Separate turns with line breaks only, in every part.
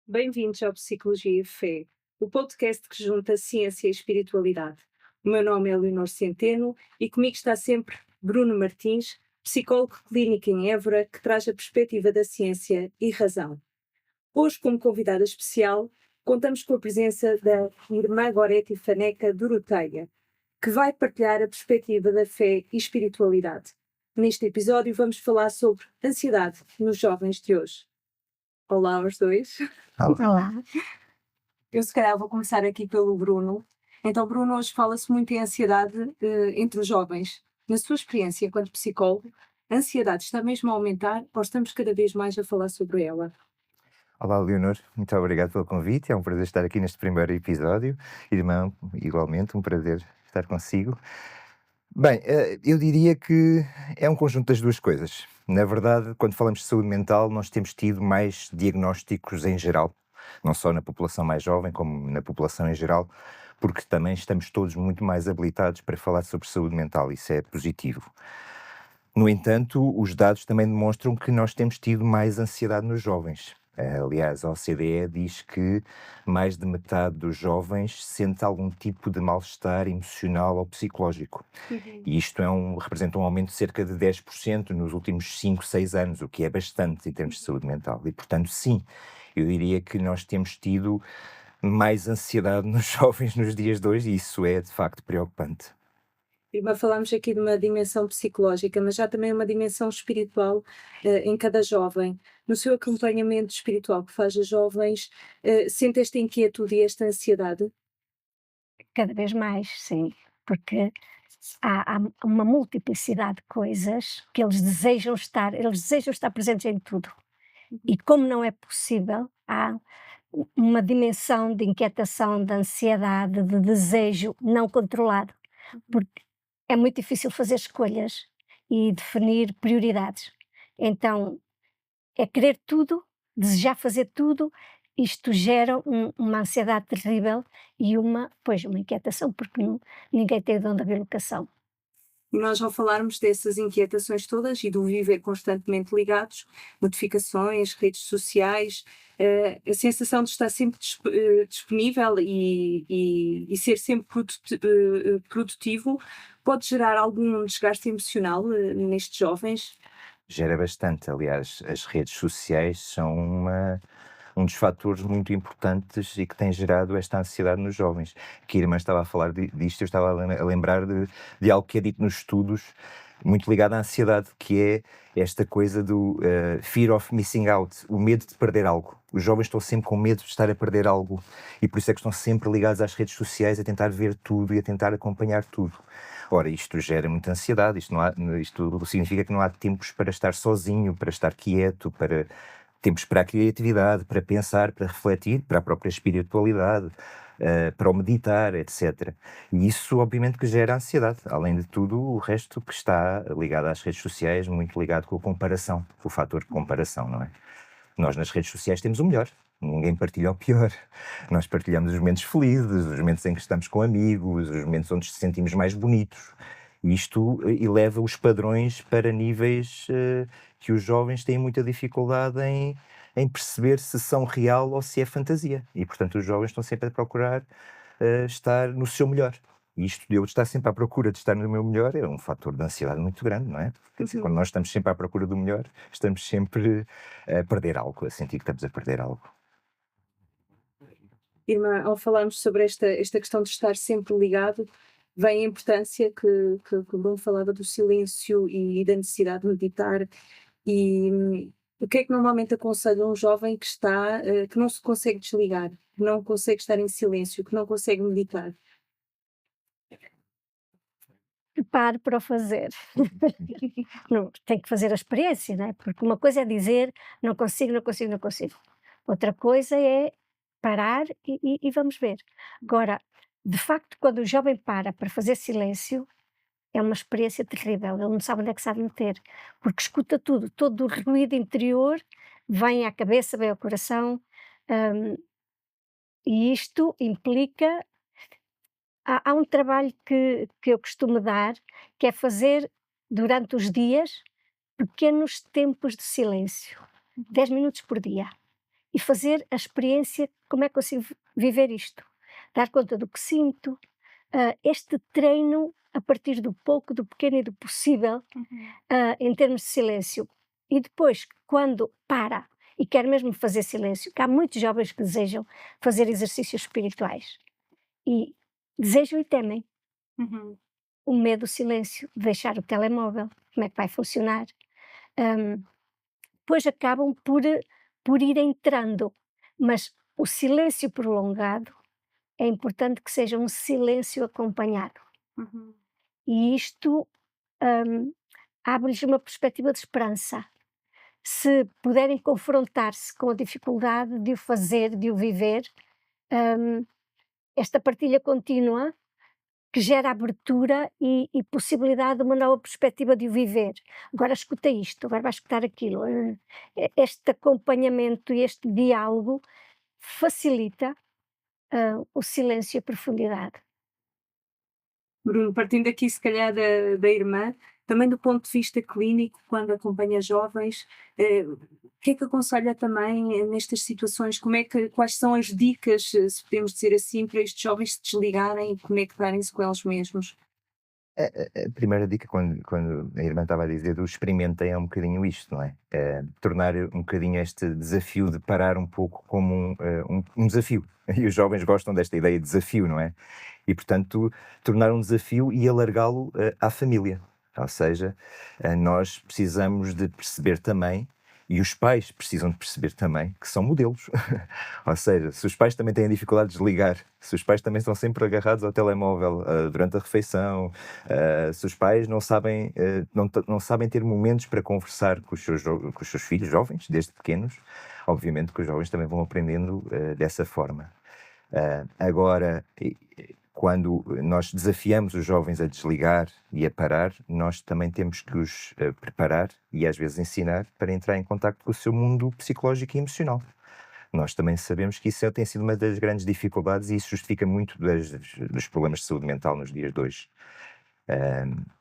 Bem-vindos ao Psicologia e Fé, o podcast que junta ciência e espiritualidade. O meu nome é Leonor Centeno e comigo está sempre Bruno Martins, psicólogo clínico em Évora, que traz a perspectiva da ciência e razão. Hoje, como convidada especial, contamos com a presença da irmã Goretti Faneca Doroteia, que vai partilhar a perspectiva da fé e espiritualidade. Neste episódio vamos falar sobre ansiedade nos jovens de hoje. Olá aos dois.
Olá.
Eu se calhar vou começar aqui pelo Bruno. Então, Bruno, hoje fala-se muito em ansiedade entre os jovens. Na sua experiência enquanto psicólogo, a ansiedade está mesmo a aumentar ou estamos cada vez mais a falar sobre ela?
Olá, Leonor. Muito obrigado pelo convite. É um prazer estar aqui neste primeiro episódio. Irmã, igualmente, um prazer estar consigo. Bem, eu diria que é um conjunto das duas coisas. Na verdade, quando falamos de saúde mental, nós temos tido mais diagnósticos em geral, não só na população mais jovem, como na população em geral, porque também estamos todos muito mais habilitados para falar sobre saúde mental. Isso é positivo. No entanto, os dados também demonstram que nós temos tido mais ansiedade nos jovens. Aliás, a OCDE diz que mais de metade dos jovens sente algum tipo de mal-estar emocional ou psicológico. E isto representa um aumento de cerca de 10% nos últimos 5, 6 anos, o que é bastante em termos de saúde mental. E, portanto, sim, eu diria que nós temos tido mais ansiedade nos jovens nos dias de hoje e isso é, de facto, preocupante.
Irmã, falámos aqui de uma dimensão psicológica, mas já também uma dimensão espiritual em cada jovem. No seu acompanhamento espiritual que faz a jovens, sente esta inquietude e esta ansiedade?
Cada vez mais, sim, porque há uma multiplicidade de coisas que eles desejam estar presentes em tudo. E como não é possível, há uma dimensão de inquietação, de ansiedade, de desejo não controlado, porque é muito difícil fazer escolhas e definir prioridades. Então, é querer tudo, desejar fazer tudo, isto gera uma ansiedade terrível e uma inquietação, porque ninguém tem o dom da relocação.
E nós, ao falarmos dessas inquietações todas e do viver constantemente ligados, notificações, redes sociais, a sensação de estar sempre disponível e ser sempre produtivo pode gerar algum desgaste emocional nestes jovens?
Gera bastante. Aliás, as redes sociais são um dos fatores muito importantes e que tem gerado esta ansiedade nos jovens. Que a irmã estava a falar disto, eu estava a lembrar de algo que é dito nos estudos, muito ligado à ansiedade, que é esta coisa do fear of missing out, o medo de perder algo. Os jovens estão sempre com medo de estar a perder algo e por isso é que estão sempre ligados às redes sociais a tentar ver tudo e a tentar acompanhar tudo. Ora, isto gera muita ansiedade, isto significa que não há tempos para estar sozinho, para estar quieto, para tempos para a criatividade, para pensar, para refletir, para a própria espiritualidade, para o meditar, etc. E isso, obviamente, que gera ansiedade. Além de tudo, o resto que está ligado às redes sociais, muito ligado com a comparação, com o fator de comparação, não é? Nós nas redes sociais temos o melhor, ninguém partilha o pior. Nós partilhamos os momentos felizes, os momentos em que estamos com amigos, os momentos onde nos sentimos mais bonitos. E isto eleva os padrões para níveis que os jovens têm muita dificuldade em perceber se são real ou se é fantasia. E, portanto, os jovens estão sempre a procurar estar no seu melhor. E isto de eu estar sempre à procura de estar no meu melhor é um fator de ansiedade muito grande, não é? Quer dizer, quando nós estamos sempre à procura do melhor, estamos sempre a perder algo, a sentir que estamos a perder algo.
Irmã, ao falarmos sobre esta questão de estar sempre ligado, vem a importância que o Bruno falava do silêncio e da necessidade de meditar. E o que é que normalmente aconselha um jovem que não se consegue desligar, que não consegue estar em silêncio, que não consegue meditar?
Prepare para o fazer. Não, tem que fazer a experiência, não é? Porque uma coisa é dizer não consigo, não consigo, não consigo. Outra coisa é parar e vamos ver. Agora, de facto, quando o jovem para fazer silêncio, é uma experiência terrível. Ele não sabe onde é que se há de meter, porque escuta tudo, todo o ruído interior vem à cabeça, vem ao coração, hum, e isto implica há um trabalho que eu costumo dar, que é fazer durante os dias pequenos tempos de silêncio, 10 minutos por dia, e fazer a experiência, como é que consigo viver isto, dar conta do que sinto, este treino a partir do pouco, do pequeno e do possível, em termos de silêncio. E depois, quando para e quer mesmo fazer silêncio, que há muitos jovens que desejam fazer exercícios espirituais e desejam e temem
Uhum.
o medo do silêncio, de deixar o telemóvel, como é que vai funcionar. Hum, Depois acabam por ir entrando, mas o silêncio prolongado é importante que seja um silêncio acompanhado.
Uhum.
E isto hum, abre-lhes uma perspectiva de esperança. Se puderem confrontar-se com a dificuldade de o fazer, de o viver, hum, esta partilha contínua que gera abertura e possibilidade de uma nova perspectiva de o viver. Agora escuta isto, agora vai escutar aquilo. Este acompanhamento e este diálogo facilita o silêncio e a profundidade.
Bruno, partindo aqui se calhar da irmã, também do ponto de vista clínico, quando acompanha jovens, o que é que aconselha também nestas situações? Quais são as dicas, se podemos dizer assim, para estes jovens se desligarem e conectarem-se com eles mesmos?
A primeira dica, quando a irmã estava a dizer do experimentem, é um bocadinho isto, não é? Tornar um bocadinho este desafio de parar um pouco como um desafio. E os jovens gostam desta ideia de desafio, não é? E, portanto, tornar um desafio e alargá-lo à família. Ou seja, nós precisamos de perceber também, e os pais precisam de perceber também, que são modelos. Ou seja, se os pais também têm a dificuldade de desligar, se os pais também estão sempre agarrados ao telemóvel durante a refeição, se os pais não sabem, não sabem ter momentos para conversar com com os seus filhos jovens, desde pequenos, obviamente que os jovens também vão aprendendo dessa forma. Agora, quando nós desafiamos os jovens a desligar e a parar, nós também temos que os preparar e às vezes ensinar para entrar em contacto com o seu mundo psicológico e emocional. Nós também sabemos que isso tem sido uma das grandes dificuldades e isso justifica muito dos problemas de saúde mental nos dias de hoje.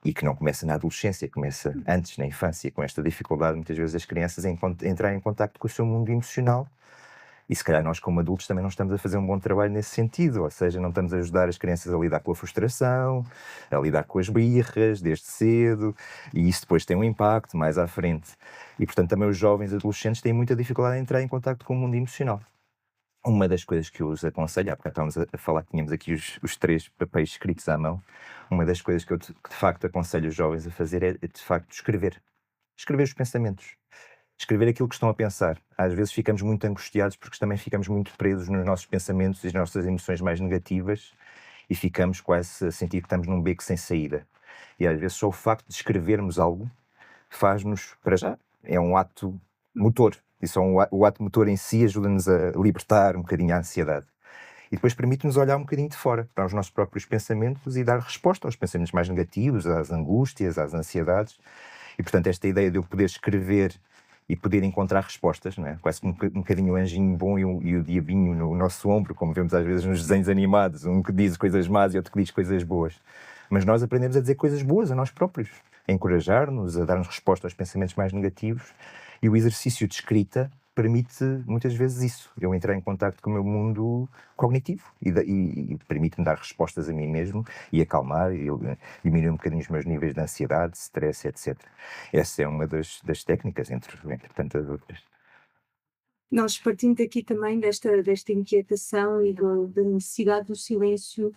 E que não começa na adolescência, começa antes, na infância, com esta dificuldade muitas vezes das crianças em entrar em contacto com o seu mundo emocional. E se calhar nós, como adultos, também não estamos a fazer um bom trabalho nesse sentido, ou seja, não estamos a ajudar as crianças a lidar com a frustração, a lidar com as birras desde cedo, e isso depois tem um impacto mais à frente. E, portanto, também os jovens adolescentes têm muita dificuldade em entrar em contacto com o mundo emocional. Uma das coisas que eu os aconselho, há bocado estávamos a falar que tínhamos aqui os três papéis escritos à mão, uma das coisas que eu de facto aconselho os jovens a fazer é de facto escrever. Escrever os pensamentos. Escrever aquilo que estão a pensar. Às vezes ficamos muito angustiados porque também ficamos muito presos nos nossos pensamentos e nas nossas emoções mais negativas e ficamos quase a sentir que estamos num beco sem saída. E às vezes só o facto de escrevermos algo faz-nos, para já, é um ato motor. E só o ato motor em si ajuda-nos a libertar um bocadinho a ansiedade. E depois permite-nos olhar um bocadinho de fora para os nossos próprios pensamentos e dar resposta aos pensamentos mais negativos, às angústias, às ansiedades. E, portanto, esta ideia de eu poder escrever e poder encontrar respostas, não é? Quase um bocadinho o anjinho bom e o diabinho no nosso ombro, como vemos às vezes nos desenhos animados, um que diz coisas más e outro que diz coisas boas. Mas nós aprendemos a dizer coisas boas a nós próprios, a encorajar-nos, a dar-nos resposta aos pensamentos mais negativos, e o exercício de escrita permite muitas vezes isso, eu entrar em contacto com o meu mundo cognitivo e permite-me dar respostas a mim mesmo e acalmar e diminuir um bocadinho os meus níveis de ansiedade, stress, etc. Essa é uma das técnicas, entre tantas outras.
Nós partindo aqui também desta inquietação e da necessidade do silêncio,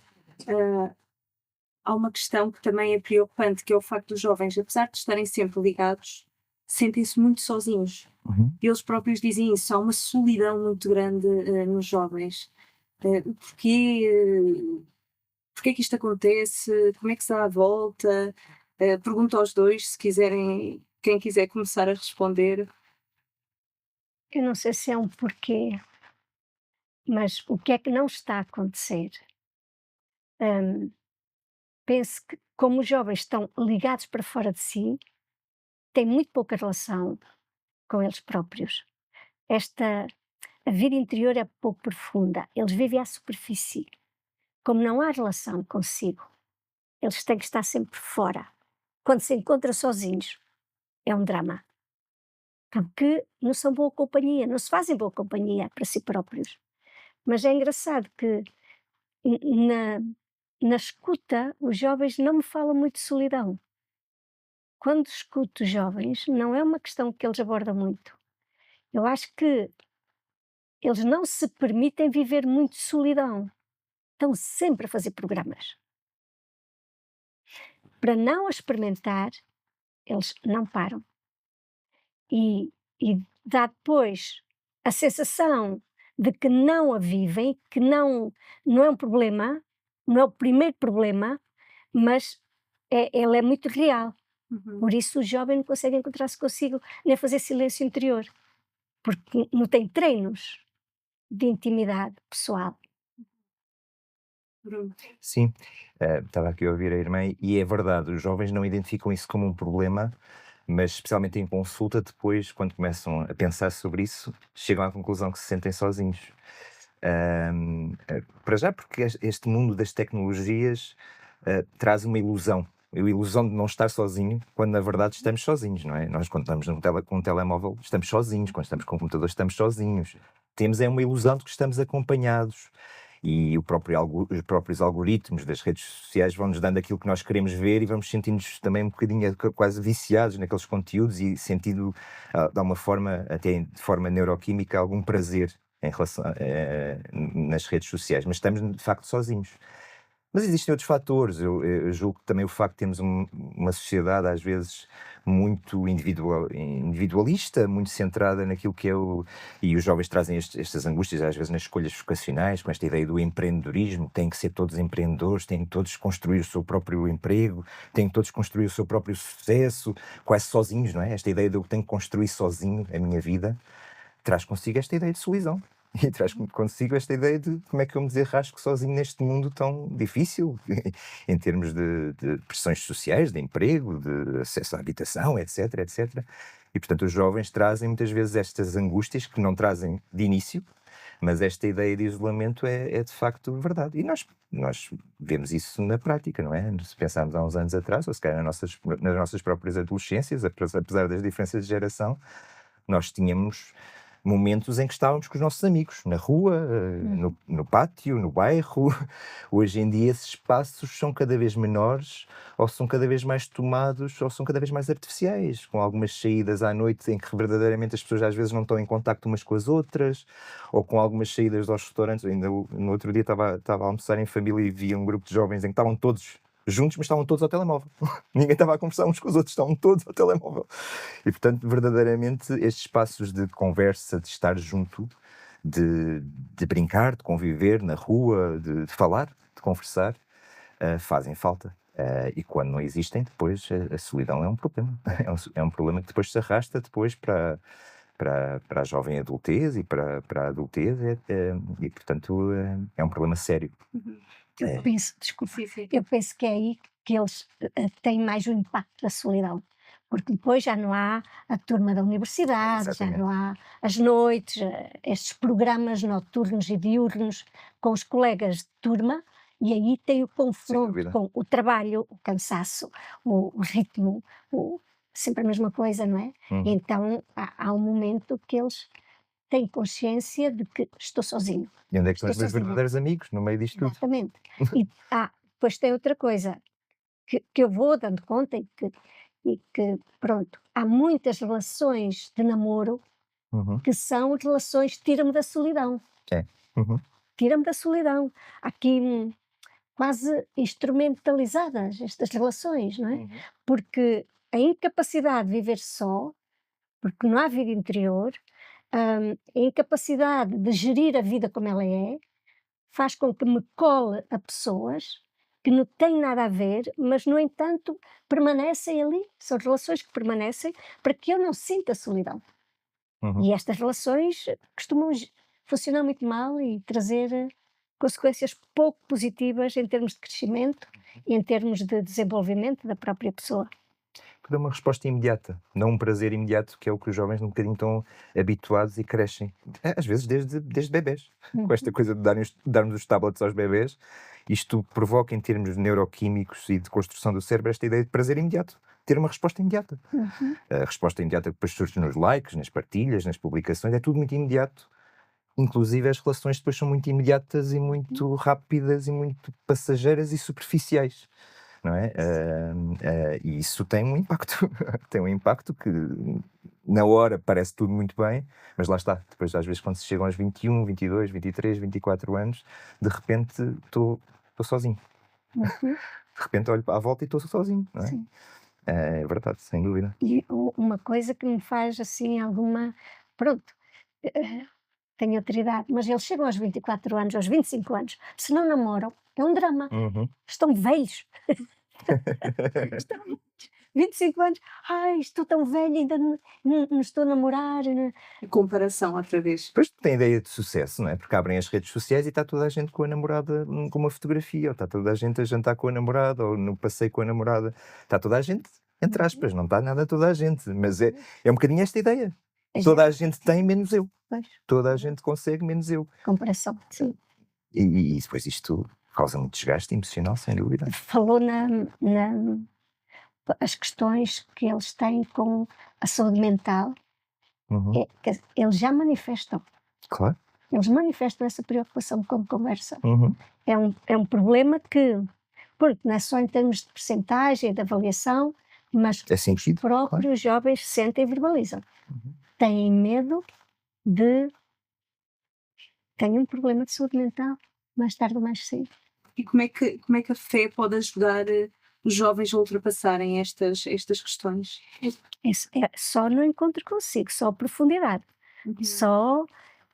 há uma questão que também é preocupante, que é o facto dos jovens, apesar de estarem sempre ligados, sentem-se muito sozinhos.
Uhum.
Eles próprios dizem isso, há uma solidão muito grande nos jovens. Porquê que isto acontece? Como é que se dá a volta? Pergunto aos dois, se quiserem, quem quiser começar a responder.
Eu não sei se é um porquê, mas o que é que não está a acontecer? Hum, Penso que como os jovens estão ligados para fora de si, têm muito pouca relação com eles próprios. A vida interior é pouco profunda, eles vivem à superfície. como não há relação consigo, eles têm que estar sempre fora. Quando se encontram sozinhos, é um drama. Porque não são boa companhia, não se fazem boa companhia para si próprios. Mas é engraçado que na, na escuta, os jovens não me falam muito de solidão. Quando escuto os jovens, não é uma questão que eles abordam muito. Eu acho que eles não se permitem viver muito solidão. Estão sempre a fazer programas. Para não a experimentar, eles não param. E dá depois a sensação de que não a vivem, que não é um problema, não é o primeiro problema, mas ele é muito real. Por isso o jovem não consegue encontrar-se consigo, nem fazer silêncio interior, porque não tem treinos de intimidade pessoal.
Bruno.
Sim, estava aqui a ouvir a irmã e é verdade, os jovens não identificam isso como um problema, mas especialmente em consulta, depois, quando começam a pensar sobre isso, chegam à conclusão que se sentem sozinhos. Para já, porque este mundo das tecnologias traz uma ilusão. A ilusão de não estar sozinho, quando na verdade estamos sozinhos, não é? Nós, quando estamos com um telemóvel, estamos sozinhos. Quando estamos com um computador, estamos sozinhos. Temos uma ilusão de que estamos acompanhados. E os próprios algoritmos das redes sociais vão-nos dando aquilo que nós queremos ver e vamos sentindo-nos também um bocadinho quase viciados naqueles conteúdos e sentindo, de alguma forma, até de forma neuroquímica, algum prazer em relação, nas redes sociais. Mas estamos, de facto, sozinhos. Mas existem outros fatores. Eu julgo que também o facto de termos uma sociedade, às vezes, muito individualista, muito centrada naquilo que é e os jovens trazem estas angústias, às vezes, nas escolhas vocacionais, com esta ideia do empreendedorismo, têm que ser todos empreendedores, têm que todos construir o seu próprio emprego, têm que todos construir o seu próprio sucesso, quase sozinhos, não é? Esta ideia de eu tenho que construir sozinho a minha vida, traz consigo esta ideia de solidão. E traz consigo esta ideia de como é que eu me desenrasco sozinho neste mundo tão difícil, em termos de pressões sociais, de emprego, de acesso à habitação, etc, etc. E, portanto, os jovens trazem muitas vezes estas angústias que não trazem de início, mas esta ideia de isolamento é de facto verdade. E nós vemos isso na prática, não é? Se pensarmos há uns anos atrás, ou se calhar nas nossas próprias adolescências, apesar das diferenças de geração, nós tínhamos momentos em que estávamos com os nossos amigos, na rua, no pátio, no bairro. Hoje em dia esses espaços são cada vez menores, ou são cada vez mais tomados, ou são cada vez mais artificiais, com algumas saídas à noite em que verdadeiramente as pessoas às vezes não estão em contacto umas com as outras, ou com algumas saídas aos restaurantes. Ainda no outro dia estava a almoçar em família e via um grupo de jovens em que estavam todos juntos, mas estavam todos ao telemóvel. Ninguém estava a conversar uns com os outros, estavam todos ao telemóvel. E, portanto, verdadeiramente, estes espaços de conversa, de estar junto, de brincar, de conviver na rua, de falar, de conversar, fazem falta. E quando não existem, depois a solidão é um problema. É um problema que depois se arrasta depois para a jovem adultez e para a adultez, e, portanto, é um problema sério.
Eu penso, desculpa,
Sim.
eu penso que é aí que eles têm mais o impacto da solidão, porque depois já não há a turma da universidade, já não há as noites, estes programas noturnos e diurnos com os colegas de turma, e aí tem o confronto com o trabalho, o cansaço, o ritmo, sempre a mesma coisa, não é? Então há um momento que eles têm consciência de que estou sozinho.
E onde é que estão os meus verdadeiros amigos no meio disto tudo?
Exatamente. E depois tem outra coisa que eu vou dando conta e que, pronto, há muitas relações de namoro que são relações tira-me da solidão. Tira-me da solidão. Há aqui quase instrumentalizadas estas relações, não é? Porque a incapacidade de viver só, porque não há vida interior, a incapacidade de gerir a vida como ela é, faz com que me cole a pessoas que não têm nada a ver, mas, no entanto, permanecem ali. São relações que permanecem para que eu não sinta solidão. E estas relações costumam funcionar muito mal e trazer consequências pouco positivas em termos de crescimento e em termos de desenvolvimento da própria pessoa.
Que dá uma resposta imediata, não um prazer imediato, que é o que os jovens um bocadinho estão habituados e crescem. Às vezes desde bebés, com esta coisa de darmos os tablets aos bebés isto provoca, em termos neuroquímicos e de construção do cérebro, esta ideia de prazer imediato, ter uma resposta imediata. A resposta imediata que depois surge nos likes, nas partilhas, nas publicações, é tudo muito imediato. Inclusive as relações depois são muito imediatas e muito rápidas e muito passageiras e superficiais, não é? E isso tem um impacto, tem um impacto que na hora parece tudo muito bem, mas lá está, depois às vezes quando se chegam aos 21, 22, 23, 24 anos, de repente estou sozinho. De repente olho à volta e estou sozinho, não é?
Sim.
É verdade, sem dúvida.
E uma coisa que me faz assim alguma. Pronto, eh, tenho outra idade, mas eles chegam aos 24 anos, aos 25 anos, se não namoram, é um drama.
Uhum.
Estão velhos. Estão velhos. 25 anos, ai, estou tão velha, ainda não estou a namorar.
A comparação outra vez.
Depois tem a ideia de sucesso, não é? Porque abrem as redes sociais e está toda a gente com a namorada com uma fotografia, ou está toda a gente a jantar com a namorada, ou no passeio com a namorada. Está toda a gente, entre aspas, não está nada toda a gente, mas é um bocadinho esta ideia. Toda a gente tem, menos eu.
Pois,
Toda a gente consegue, menos eu.
comparação, sim.
E depois isto causa muito desgaste emocional, sem dúvida.
Falou as questões que eles têm com a saúde mental,
Uhum.
eles já manifestam.
Claro.
Eles manifestam essa preocupação como conversa.
Uhum.
É um problema que, pronto, não é só em termos de percentagem, de avaliação, mas
É
os
sentido,
próprios jovens sentem e verbalizam. Têm medo de. Têm um problema de saúde mental, mais tarde ou mais cedo.
E como é que a fé pode ajudar os jovens a ultrapassarem estas questões?
É só no encontro consigo, só a profundidade.
Uhum.
Só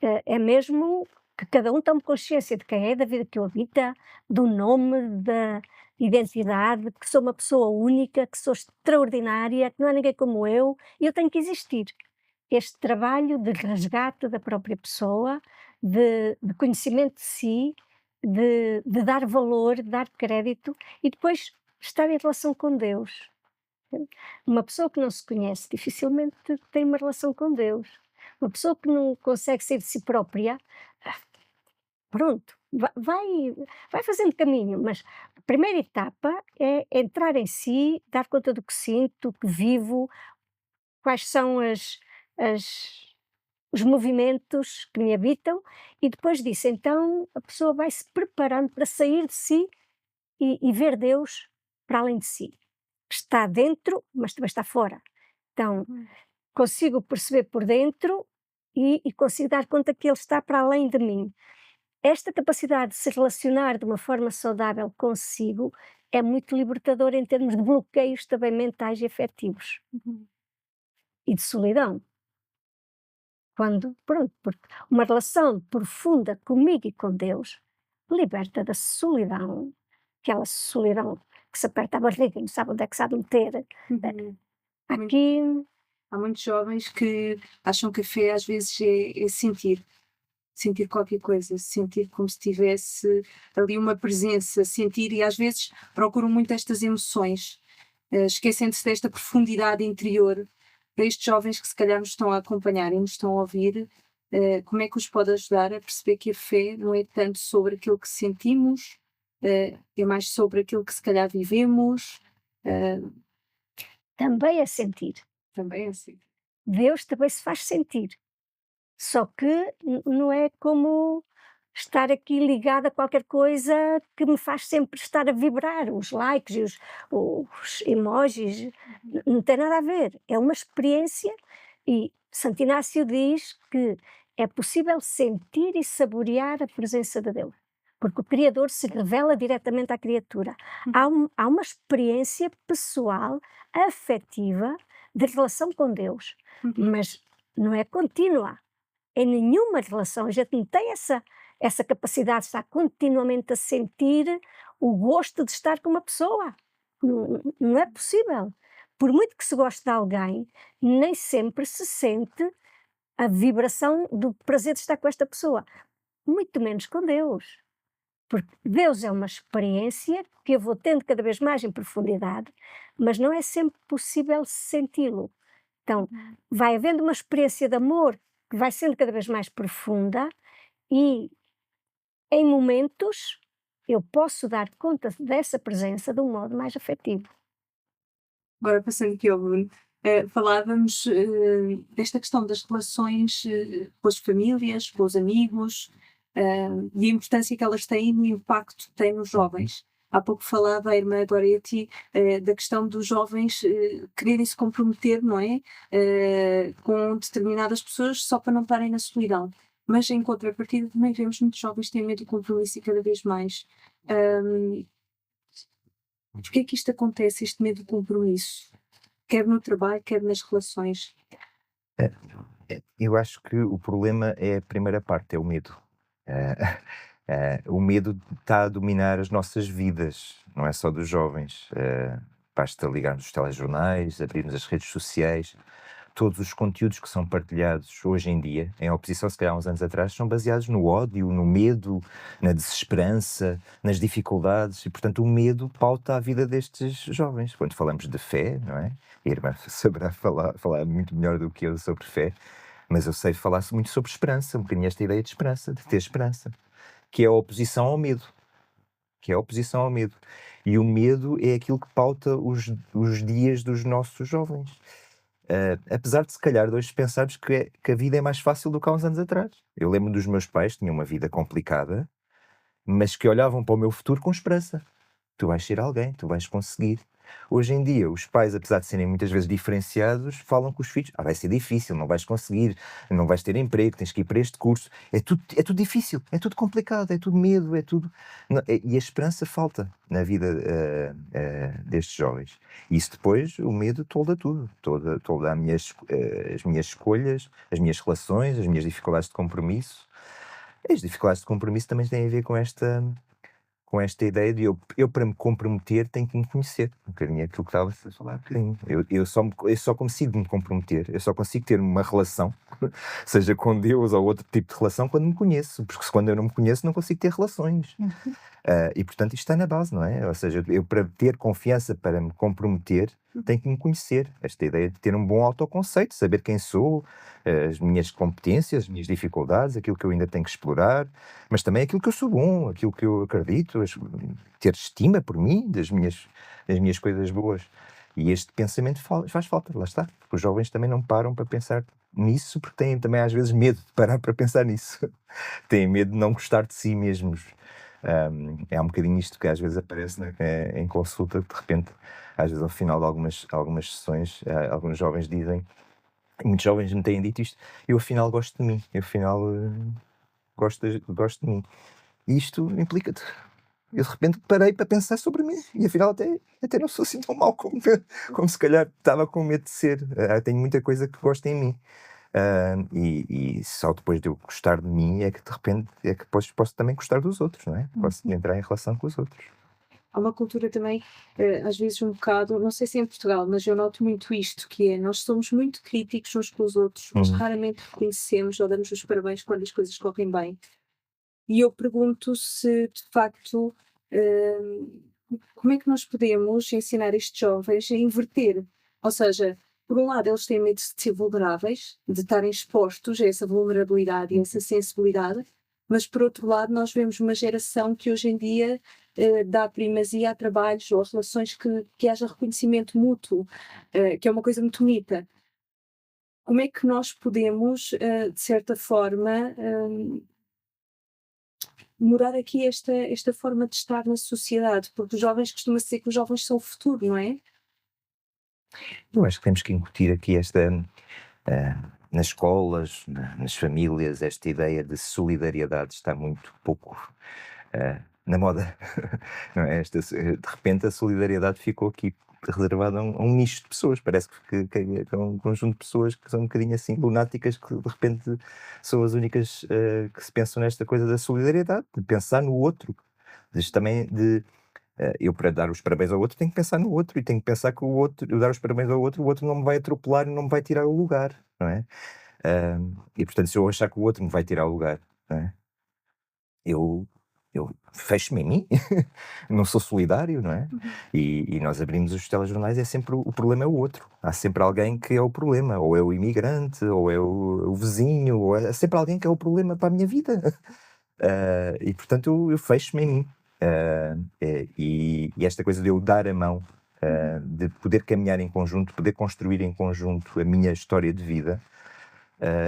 é mesmo que cada um tome consciência de quem é, da vida que o habita, do nome, da identidade, que sou uma pessoa única, que sou extraordinária, que não há ninguém como eu, e eu tenho que existir. Este trabalho de resgate da própria pessoa, de conhecimento de si, de dar valor, de dar crédito e depois estar em relação com Deus. Uma pessoa que não se conhece dificilmente tem uma relação com Deus. Uma pessoa que não consegue ser de si própria, pronto, vai fazendo caminho, mas a primeira etapa é entrar em si, dar conta do que sinto, do que vivo, quais são os movimentos que me habitam, e depois disso, então, a pessoa vai se preparando para sair de si e ver Deus para além de si, que está dentro, mas também está fora. Então, consigo perceber por dentro e consigo dar conta que Ele está para além de mim. Esta capacidade de se relacionar de uma forma saudável consigo é muito libertadora em termos de bloqueios também mentais e afetivos e de solidão. Pronto, porque uma relação profunda comigo e com Deus liberta da solidão, aquela solidão que se aperta a barriga e não sabe onde é que se há de meter.
Uhum.
Aqui,
Há muitos jovens que acham que a fé às vezes é sentir qualquer coisa, sentir como se tivesse ali uma presença, sentir, e às vezes procuram muito estas emoções, esquecendo-se desta profundidade interior. Para estes jovens que se calhar nos estão a acompanhar e nos estão a ouvir, como é que os pode ajudar a perceber que a fé não é tanto sobre aquilo que sentimos, é mais sobre aquilo que se calhar vivemos,
também é sentir.
também é assim.
Deus também se faz sentir. Só que não é como estar aqui ligada a qualquer coisa que me faz sempre estar a vibrar, os likes e os emojis, não tem nada a ver. É uma experiência e Santo Inácio diz que é possível sentir e saborear a presença de Deus, porque o Criador se revela diretamente à criatura. Há uma experiência pessoal, afetiva, de relação com Deus, mas não é contínua. Em nenhuma relação a gente não tem essa capacidade de estar continuamente a sentir o gosto de estar com uma pessoa. Não é possível. Por muito que se goste de alguém, nem sempre se sente a vibração do prazer de estar com esta pessoa. Muito menos com Deus. Porque Deus é uma experiência que eu vou tendo cada vez mais em profundidade, mas não é sempre possível senti-lo. Então, vai havendo uma experiência de amor que vai sendo cada vez mais profunda e, em momentos, eu posso dar conta dessa presença de um modo mais afetivo.
Agora passando aqui ao Bruno, falávamos, desta questão das relações, com as famílias, com os amigos, e a importância que elas têm no impacto que têm nos jovens. Há pouco falava a irmã Goretti, da questão dos jovens, quererem se comprometer, não é? Com determinadas pessoas só para não estarem na solidão. Mas em contrapartida também vemos muitos jovens que têm medo do compromisso e cada vez mais. Hum, Porquê é que isto acontece, este medo do compromisso? Quer no trabalho, quer nas relações.
Eh, eu acho que o problema é a primeira parte, é o medo. Eh, o medo está a dominar as nossas vidas, não é só dos jovens. Basta ligarmos os telejornais, abrirmos as redes sociais. Todos os conteúdos que são partilhados hoje em dia, em oposição se calhar há uns anos atrás, são baseados no ódio, no medo, na desesperança, nas dificuldades, e portanto o medo pauta a vida destes jovens. Quando falamos de fé, não é? A irmã saberá falar muito melhor do que eu sobre fé, mas eu sei falar muito sobre esperança, um bocadinho esta ideia de esperança, de ter esperança, que é a oposição ao medo. Que é a oposição ao medo. E o medo é aquilo que pauta os dias dos nossos jovens. Apesar de se calhar de hoje pensarmos que a vida é mais fácil do que há uns anos atrás. Eu lembro dos meus pais, tinham uma vida complicada, mas que olhavam para o meu futuro com esperança. Tu vais ser alguém, tu vais conseguir. Hoje em dia, os pais, apesar de serem muitas vezes diferenciados, falam com os filhos: vai ser difícil, não vais conseguir, não vais ter emprego, tens que ir para este curso. É tudo difícil, é tudo complicado, é tudo medo, é tudo. E a esperança falta na vida destes jovens. E isso depois, o medo tolda tudo, toda as minhas escolhas, as minhas relações, as minhas dificuldades de compromisso. As dificuldades de compromisso também têm a ver com esta ideia de eu para me comprometer tenho que me conhecer. Um bocadinho aquilo que estava a falar. Um bocadinho. Eu só consigo me comprometer, eu só consigo ter uma relação, seja com Deus ou outro tipo de relação, quando me conheço. Porque quando eu não me conheço, não consigo ter relações. E portanto isto está na base, não é? Ou seja, eu para ter confiança, para me comprometer, tenho que me conhecer. Esta ideia de ter um bom autoconceito, saber quem sou, as minhas competências, as minhas dificuldades, aquilo que eu ainda tenho que explorar, mas também aquilo que eu sou bom, aquilo que eu acredito, ter estima por mim, das minhas coisas boas. E este pensamento faz falta, lá está. Porque os jovens também não param para pensar nisso, porque têm também às vezes medo de parar para pensar nisso. Têm medo de não gostar de si mesmos. É um bocadinho isto que às vezes aparece, né, em consulta, de repente, às vezes ao final de algumas sessões, alguns jovens dizem, e muitos jovens me têm dito isto: eu afinal gosto de mim, eu afinal gosto de mim. E isto implica-te. Eu de repente parei para pensar sobre mim e afinal até não sou assim tão mau como se calhar estava com medo de ser. Tenho muita coisa que gosto em mim. E só depois de eu gostar de mim é que de repente é que posso também gostar dos outros, não é? Posso entrar em relação com os outros.
Há uma cultura também, às vezes um bocado, não sei se é em Portugal, mas eu noto muito isto, que é, nós somos muito críticos uns com os outros, mas raramente reconhecemos ou damos os parabéns quando as coisas correm bem. E eu pergunto se, de facto, como é que nós podemos ensinar estes jovens a inverter? Ou seja, por um lado, eles têm medo de ser vulneráveis, de estarem expostos a essa vulnerabilidade e essa sensibilidade, mas por outro lado, nós vemos uma geração que hoje em dia dá primazia a trabalhos ou a relações que haja reconhecimento mútuo, que é uma coisa muito bonita. Como é que nós podemos, de certa forma, mudar aqui esta forma de estar na sociedade? Porque os jovens, costuma-se dizer que os jovens são o futuro, não é?
Eu acho que temos que incutir aqui nas escolas, nas famílias, esta ideia de solidariedade está muito pouco na moda. Não é? De repente a solidariedade ficou aqui reservada a um nicho de pessoas. Parece que é um conjunto de pessoas que são um bocadinho assim lunáticas, que de repente são as únicas que se pensam nesta coisa da solidariedade, de pensar no outro. Eu para dar os parabéns ao outro tenho que pensar no outro e tenho que pensar que eu dar os parabéns ao outro, o outro não me vai atropelar e não me vai tirar o lugar, não é? E portanto, se eu achar que o outro me vai tirar o lugar, não é? Eu fecho-me em mim, não sou solidário, não é? E nós abrimos os telejornais, é sempre o problema é o outro. Há sempre alguém que é o problema, ou é o imigrante, ou é o vizinho, ou é sempre alguém que é o problema para a minha vida. E portanto eu fecho-me em mim. E esta coisa de eu dar a mão, de poder caminhar em conjunto, poder construir em conjunto a minha história de vida,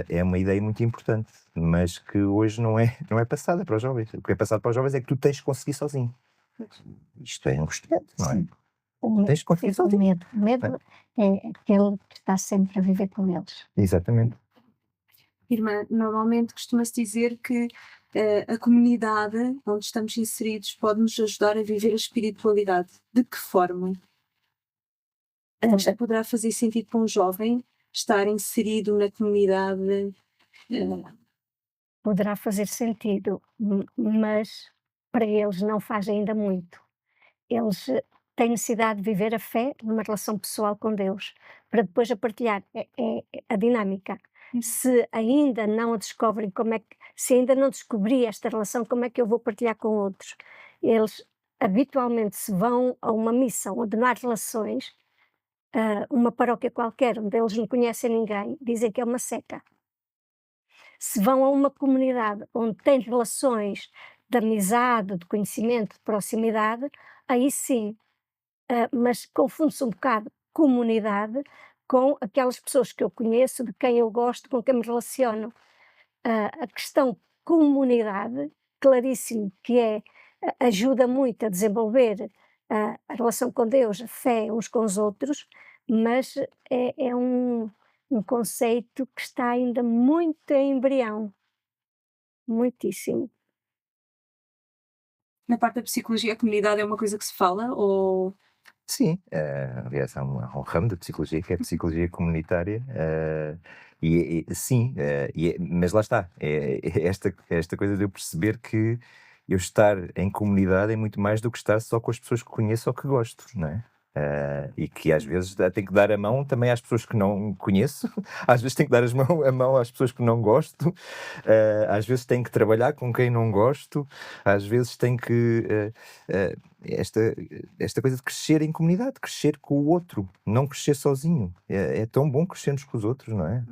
é uma ideia muito importante, mas que hoje não é passada para os jovens. O que é passado para os jovens é que tu tens de conseguir sozinho. Isto é angustiante, não é?
Sim. O medo,
Tens de conseguir
sim, o
sozinho.
medo. O medo é aquele que está sempre a viver com eles.
Exatamente.
Irmã, normalmente costuma-se dizer que a comunidade onde estamos inseridos pode nos ajudar a viver a espiritualidade. De que forma? Já poderá fazer sentido para um jovem estar inserido na comunidade?
Poderá fazer sentido, mas para eles não faz ainda muito. Eles têm necessidade de viver a fé numa relação pessoal com Deus, para depois a partilhar. É a dinâmica. Se ainda não a descobrem, se ainda não descobri esta relação, como é que eu vou partilhar com outros? Eles habitualmente se vão a uma missa onde não há relações, uma paróquia qualquer, onde eles não conhecem ninguém, dizem que é uma seca. Se vão a uma comunidade onde têm relações de amizade, de conhecimento, de proximidade, aí sim, mas confunde-se um bocado comunidade com aquelas pessoas que eu conheço, de quem eu gosto, com quem me relaciono. A questão comunidade, claríssimo que ajuda muito a desenvolver a relação com Deus, a fé uns com os outros, mas é um conceito que está ainda muito em embrião, muitíssimo.
Na parte da psicologia, a comunidade é uma coisa que se fala ou
Sim, aliás, há um ramo de psicologia que é a psicologia comunitária, sim, mas lá está, esta coisa de eu perceber que eu estar em comunidade é muito mais do que estar só com as pessoas que conheço ou que gosto, não é? E que às vezes tenho que dar a mão também às pessoas que não conheço, às vezes tenho que dar a mão às pessoas que não gosto, às vezes tenho que trabalhar com quem não gosto, às vezes tenho que. Esta, esta coisa de crescer em comunidade, crescer com o outro, não crescer sozinho. É tão bom crescermos com os outros, não é?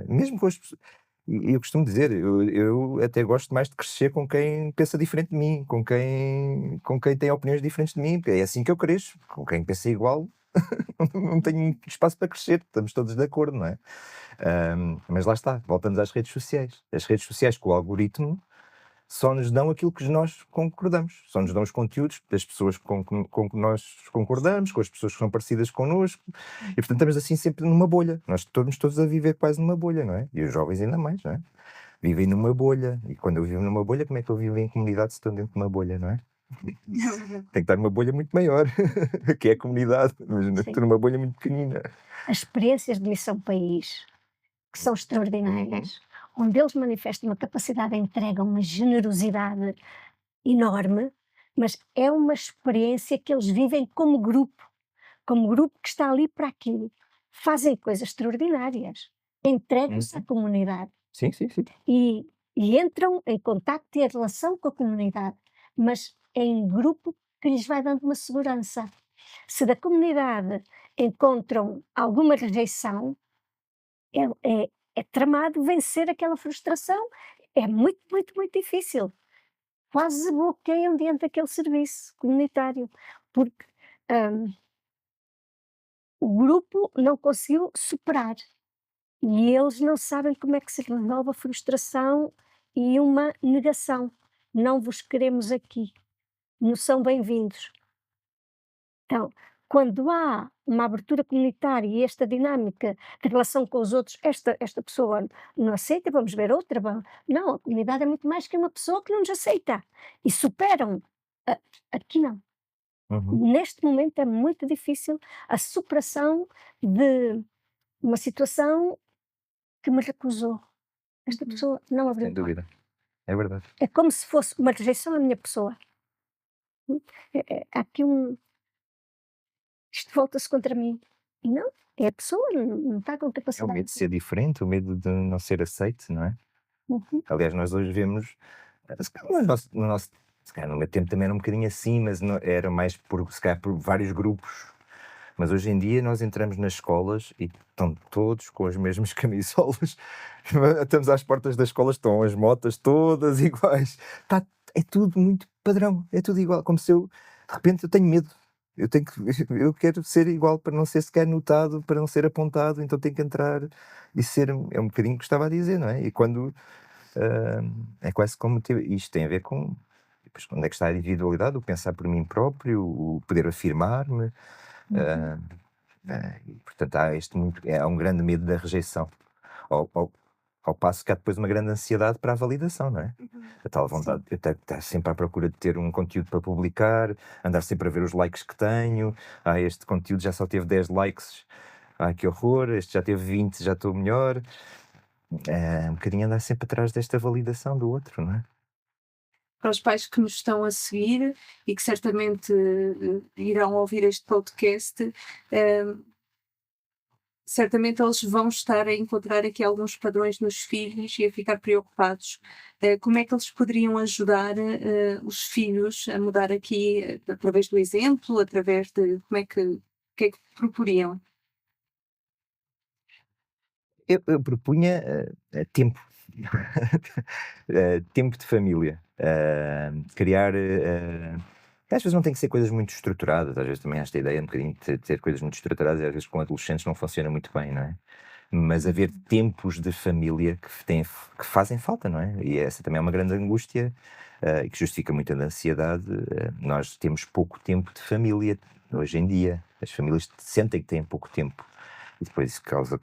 Mesmo com as pessoas. E eu costumo dizer, eu até gosto mais de crescer com quem pensa diferente de mim, com quem tem opiniões diferentes de mim, porque é assim que eu cresço. Com quem pensa igual, não tenho espaço para crescer, estamos todos de acordo, não é? Mas lá está, voltamos às redes sociais. As redes sociais com o algoritmo só nos dão aquilo que nós concordamos, só nos dão os conteúdos das pessoas com que nós concordamos, com as pessoas que são parecidas connosco, e portanto estamos assim sempre numa bolha. Nós estamos todos a viver quase numa bolha, não é? E os jovens ainda mais, não é? Vivem numa bolha, e quando eu vivo numa bolha, como é que eu vivo em comunidade se estou dentro de uma bolha, não é? Tem que estar numa bolha muito maior, que é a comunidade, mas
Sim.
estou numa bolha muito pequenina.
As experiências de missão país, que são extraordinárias, onde eles manifestam uma capacidade de entrega, uma generosidade enorme, mas é uma experiência que eles vivem como grupo que está ali para aquilo. Fazem coisas extraordinárias, entregam-se à comunidade
Sim.
e entram em contacto e em relação com a comunidade, mas é em grupo que lhes vai dando uma segurança. Se da comunidade encontram alguma rejeição, é tramado vencer aquela frustração. É muito, muito, muito difícil. Quase bloqueiam diante daquele serviço comunitário, porque o grupo não conseguiu superar e eles não sabem como é que se resolve a frustração e uma negação. Não vos queremos aqui, não são bem-vindos. Então, quando há uma abertura comunitária e esta dinâmica de relação com os outros, esta pessoa não aceita, vamos ver outra. Não, a comunidade é muito mais que uma pessoa que não nos aceita e superam. Aqui não. Neste momento é muito difícil a superação de uma situação que me recusou. Esta pessoa não abriu
Sem
porta.
dúvida, é verdade.
É como se fosse uma rejeição à minha pessoa. Há aqui isto volta-se contra mim. E não, é a pessoa, não está com
É o
capacidade.
medo de ser diferente, o medo de não ser aceite, não é?
Uhum.
Aliás, nós hoje vemos, se calhar se calhar no meu tempo também era um bocadinho assim, mas era mais se calhar por vários grupos. Mas hoje em dia nós entramos nas escolas e estão todos com as mesmas camisolas. Estamos às portas das escolas, estão as motas todas iguais. É tudo muito padrão, é tudo igual, como se eu, de repente, eu tenho medo. Eu quero ser igual para não ser sequer notado, para não ser apontado, então tenho que entrar e ser, é um bocadinho o que estava a dizer, não é? E quando, é quase como isto tem a ver com, depois, onde é que está a individualidade, o pensar por mim próprio, o poder afirmar-me, ah, e, portanto, há um grande medo da rejeição. Ao, ao, ao passo que há depois uma grande ansiedade para a validação, não é? A tal vontade de estar sempre à procura de ter um conteúdo para publicar, andar sempre a ver os likes que tenho. Este conteúdo já só teve 10 likes. Que horror, este já teve 20, já estou melhor. Um bocadinho andar sempre atrás desta validação do outro, não é?
Para os pais que nos estão a seguir e que certamente irão ouvir este podcast, certamente eles vão estar a encontrar aqui alguns padrões nos filhos e a ficar preocupados. Como é que eles poderiam ajudar os filhos a mudar aqui, através do exemplo, através de o que é que proporiam?
Eu propunha tempo. Tempo de família. Criar. Às vezes não tem que ser coisas muito estruturadas, às vezes também esta ideia um bocadinho de ter coisas muito estruturadas, e às vezes com adolescentes não funciona muito bem, não é? Mas haver tempos de família que fazem falta, não é? E essa também é uma grande angústia e que justifica muita da ansiedade. Nós temos pouco tempo de família hoje em dia. As famílias sentem que têm pouco tempo e depois isso causa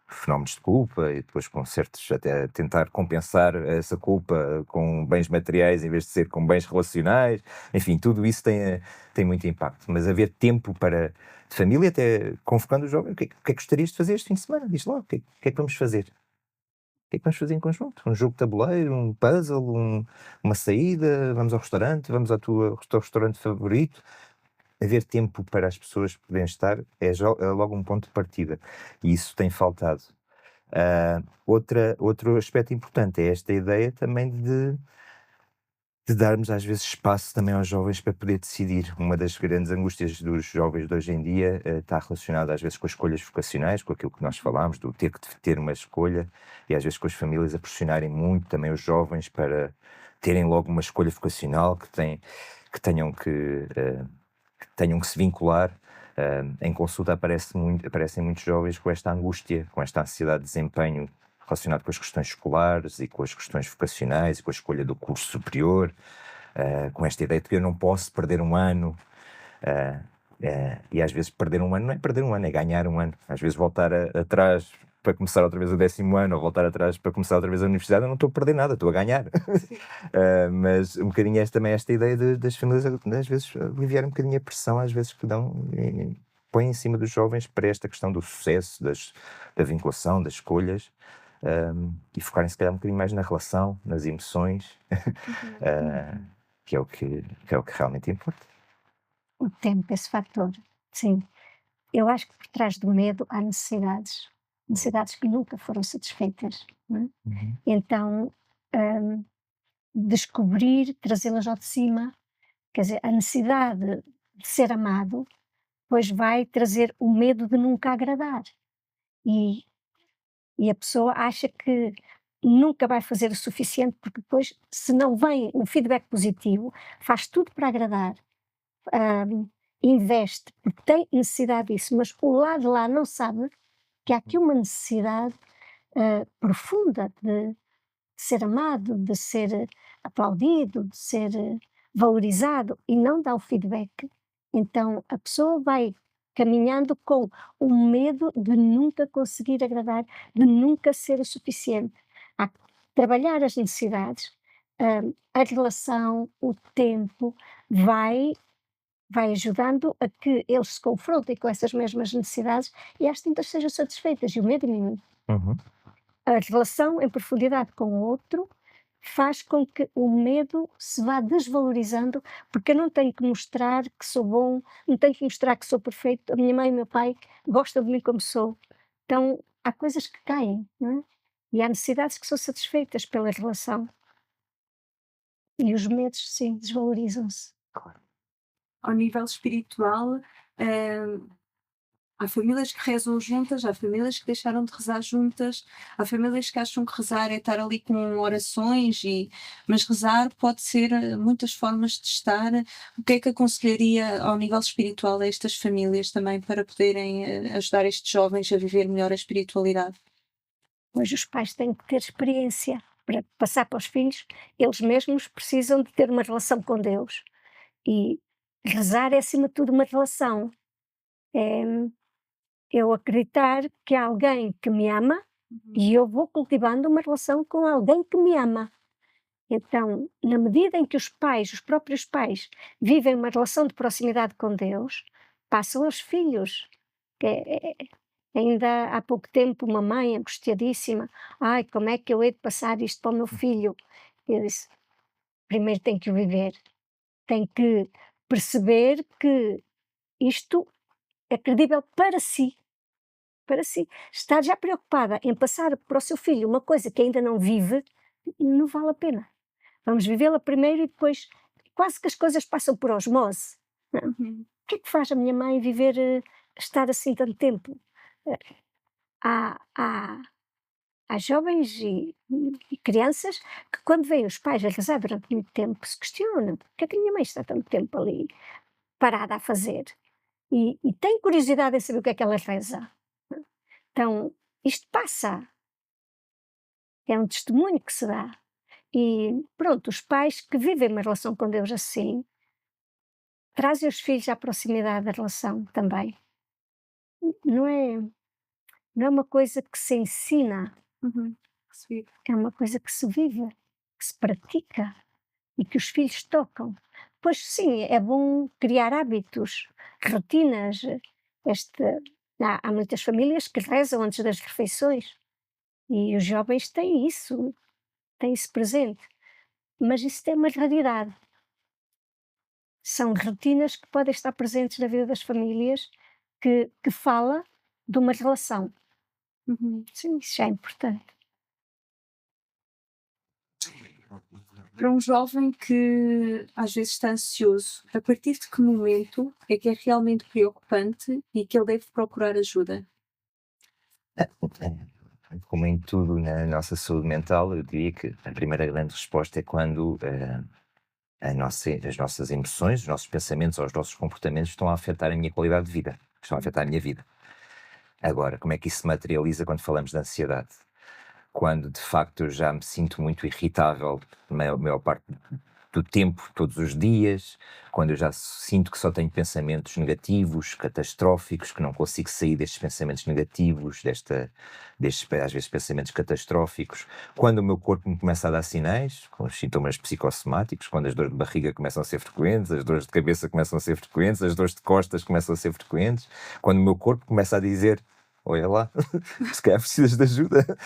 fenómenos de culpa e depois com certos, até tentar compensar essa culpa com bens materiais em vez de ser com bens relacionais. Enfim, tudo isso tem muito impacto. Mas haver tempo para de família, até convocando os jovens, o que é que gostarias de fazer este fim de semana? Diz lá, o que é que vamos fazer? O que é que vamos fazer em conjunto? Um jogo de tabuleiro, um puzzle, uma saída, vamos ao restaurante, vamos ao teu restaurante favorito. Haver tempo para as pessoas poderem estar é logo um ponto de partida. E isso tem faltado. Outro aspecto importante é esta ideia também de darmos às vezes espaço também aos jovens para poder decidir. Uma das grandes angústias dos jovens de hoje em dia está relacionada às vezes com as escolhas vocacionais, com aquilo que nós falámos, do ter que ter uma escolha, e às vezes com as famílias a pressionarem muito também os jovens para terem logo uma escolha vocacional, que tenham que se vincular. Em consulta aparecem muitos jovens com esta angústia, com esta ansiedade de desempenho relacionado com as questões escolares e com as questões vocacionais e com a escolha do curso superior, com esta ideia de que eu não posso perder um ano. E às vezes perder um ano não é perder um ano, é ganhar um ano. Às vezes voltar atrás para começar outra vez o 10º ano, ou voltar atrás para começar outra vez a universidade, eu não estou a perder nada, estou a ganhar. Mas um bocadinho também esta ideia das famílias, às vezes, aliviar um bocadinho a pressão, às vezes, que põem em cima dos jovens para esta questão do sucesso, da vinculação, das escolhas, e focarem se calhar um bocadinho mais na relação, nas emoções, que é o que realmente importa.
O tempo, esse fator, sim. Eu acho que por trás do medo há necessidades que nunca foram satisfeitas, não é? Então, descobrir, trazê-las ao de cima, quer dizer, a necessidade de ser amado, pois vai trazer o medo de nunca agradar. E, e a pessoa acha que nunca vai fazer o suficiente, porque depois, se não vem um feedback positivo, faz tudo para agradar, investe, porque tem necessidade disso, mas o lado de lá não sabe que há aqui uma necessidade profunda de ser amado, de ser aplaudido, de ser valorizado e não dá o feedback. Então a pessoa vai caminhando com o medo de nunca conseguir agradar, de nunca ser o suficiente. Há que trabalhar as necessidades, a relação, o tempo, vai ajudando a que eles se confrontem com essas mesmas necessidades e às tantas sejam satisfeitas e o medo diminui. A relação em profundidade com o outro faz com que o medo se vá desvalorizando, porque eu não tenho que mostrar que sou bom, não tenho que mostrar que sou perfeito, a minha mãe e o meu pai gostam de mim como sou. Então há coisas que caem, não é? E há necessidades que são satisfeitas pela relação. E os medos, sim, desvalorizam-se.
Ao nível espiritual, Há famílias que rezam juntas, há famílias que deixaram de rezar juntas, há famílias que acham que rezar é estar ali com orações, mas rezar pode ser muitas formas de estar. O que é que aconselharia ao nível espiritual a estas famílias também para poderem ajudar estes jovens a viver melhor a espiritualidade?
Pois os pais têm que ter experiência para passar para os filhos, eles mesmos precisam de ter uma relação com Deus. E rezar é, acima de tudo, uma relação. É eu acreditar que há alguém que me ama
Uhum.
e eu vou cultivando uma relação com alguém que me ama. Então, na medida em que os pais, os próprios pais, vivem uma relação de proximidade com Deus, passam aos filhos. Que ainda há pouco tempo, uma mãe angustiadíssima: "Ai, como é que eu hei de passar isto para o meu filho?" Eu disse: "Primeiro tem que o viver, tem que perceber que isto é credível para si, para si. Estar já preocupada em passar para o seu filho uma coisa que ainda não vive, não vale a pena. Vamos vivê-la primeiro e depois quase que as coisas passam por osmose, não é? O
Uhum.
que é que faz a minha mãe viver, estar assim tanto tempo? Eh, há jovens e crianças que quando veem os pais a rezar durante muito tempo se questionam: "Porque é que a minha mãe está tanto tempo ali parada a fazer?" E têm curiosidade em saber o que é que ela reza. Então, isto passa, é um testemunho que se dá. E pronto, os pais que vivem uma relação com Deus assim, trazem os filhos à proximidade da relação também. Não é, não é uma coisa que se ensina,
Uhum. Percebi.
é uma coisa que se vive, que se pratica e que os filhos tocam. Pois sim, é bom criar hábitos, rotinas. Este, há muitas famílias que rezam antes das refeições e os jovens têm isso presente. Mas isso tem uma raridade. São rotinas que podem estar presentes na vida das famílias que fala de uma relação.
Uhum.
Sim, isso já é importante.
Para um jovem que às vezes está ansioso, a partir de que momento é que é realmente preocupante e que ele deve procurar ajuda?
Como em tudo na nossa saúde mental, eu diria que a primeira grande resposta é quando as nossas emoções, os nossos pensamentos ou os nossos comportamentos estão a afetar a minha qualidade de vida, estão a afetar a minha vida. Agora, como é que isso se materializa quando falamos de ansiedade? Quando de facto eu já me sinto muito irritável maior parte do tempo, todos os dias, quando eu já sinto que só tenho pensamentos negativos, catastróficos, que não consigo sair destes pensamentos negativos, destes às vezes pensamentos catastróficos, quando o meu corpo me começa a dar sinais, com os sintomas psicossomáticos, quando as dores de barriga começam a ser frequentes, as dores de cabeça começam a ser frequentes, as dores de costas começam a ser frequentes, quando o meu corpo começa a dizer: olha lá, se calhar precisas de ajuda.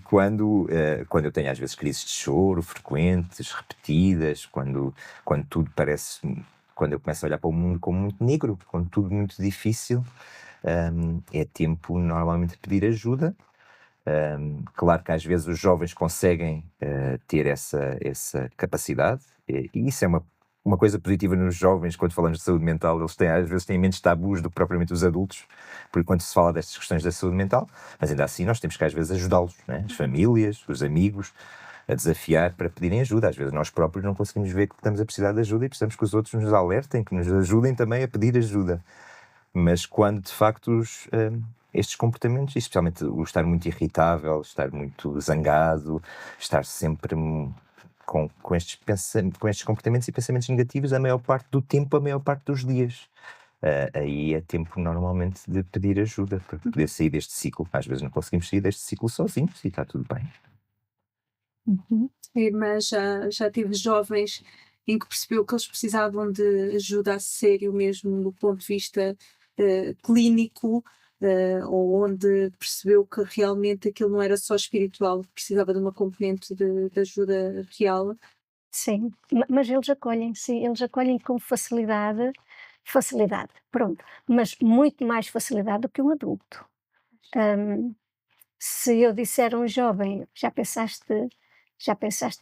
Quando eu tenho às vezes crises de choro frequentes, repetidas, quando tudo parece, quando eu começo a olhar para o mundo como muito negro, quando tudo muito difícil, é tempo normalmente de pedir ajuda. Claro que às vezes os jovens conseguem ter essa capacidade, e isso é uma coisa positiva nos jovens. Quando falamos de saúde mental, eles às vezes têm menos tabus do que propriamente os adultos, porque quando se fala destas questões da saúde mental, mas ainda assim nós temos que às vezes ajudá-los, né? As famílias, os amigos, a desafiar para pedirem ajuda. Às vezes nós próprios não conseguimos ver que estamos a precisar de ajuda e precisamos que os outros nos alertem, que nos ajudem também a pedir ajuda. Mas quando de facto estes comportamentos, e especialmente o estar muito irritável, estar muito zangado, estar sempre com estes comportamentos e pensamentos negativos a maior parte do tempo, a maior parte dos dias. Aí é tempo normalmente de pedir ajuda para poder sair deste ciclo. Às vezes não conseguimos sair deste ciclo sozinhos e está tudo bem.
Uhum.
Mas já tive jovens em que percebeu que eles precisavam de ajuda a sério mesmo do ponto de vista clínico, ou onde percebeu que realmente aquilo não era só espiritual, precisava de uma componente de ajuda real.
Sim, mas eles acolhem, sim, eles acolhem com facilidade, facilidade, pronto, mas muito mais facilidade do que um adulto. Hum, Se eu disser a um jovem: já pensaste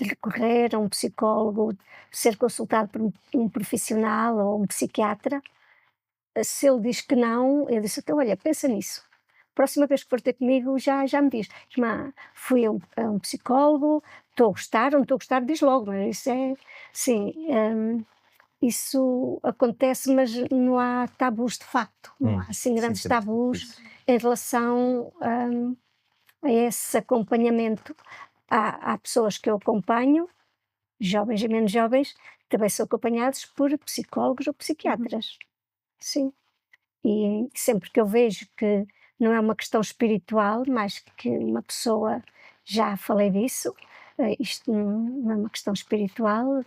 recorrer a um psicólogo, ser consultado por um profissional ou um psiquiatra?" se ele diz que não, eu disse: "Então olha, pensa nisso. Próxima vez que for ter comigo já me diz: "Irmã, fui a um psicólogo, estou a gostar, não estou a gostar", diz logo, não é, isso é sim, isso acontece, mas não há tabus de facto, não há assim
Sim,
grandes
também sinto
tabus
isso.
em relação, a esse acompanhamento. Há pessoas que eu acompanho, jovens e menos jovens, que também são acompanhados por psicólogos ou
Uhum.
psiquiatras. Sim. E sempre que eu vejo que não é uma questão espiritual, mas que uma pessoa, já falei disso, isto não é uma questão espiritual,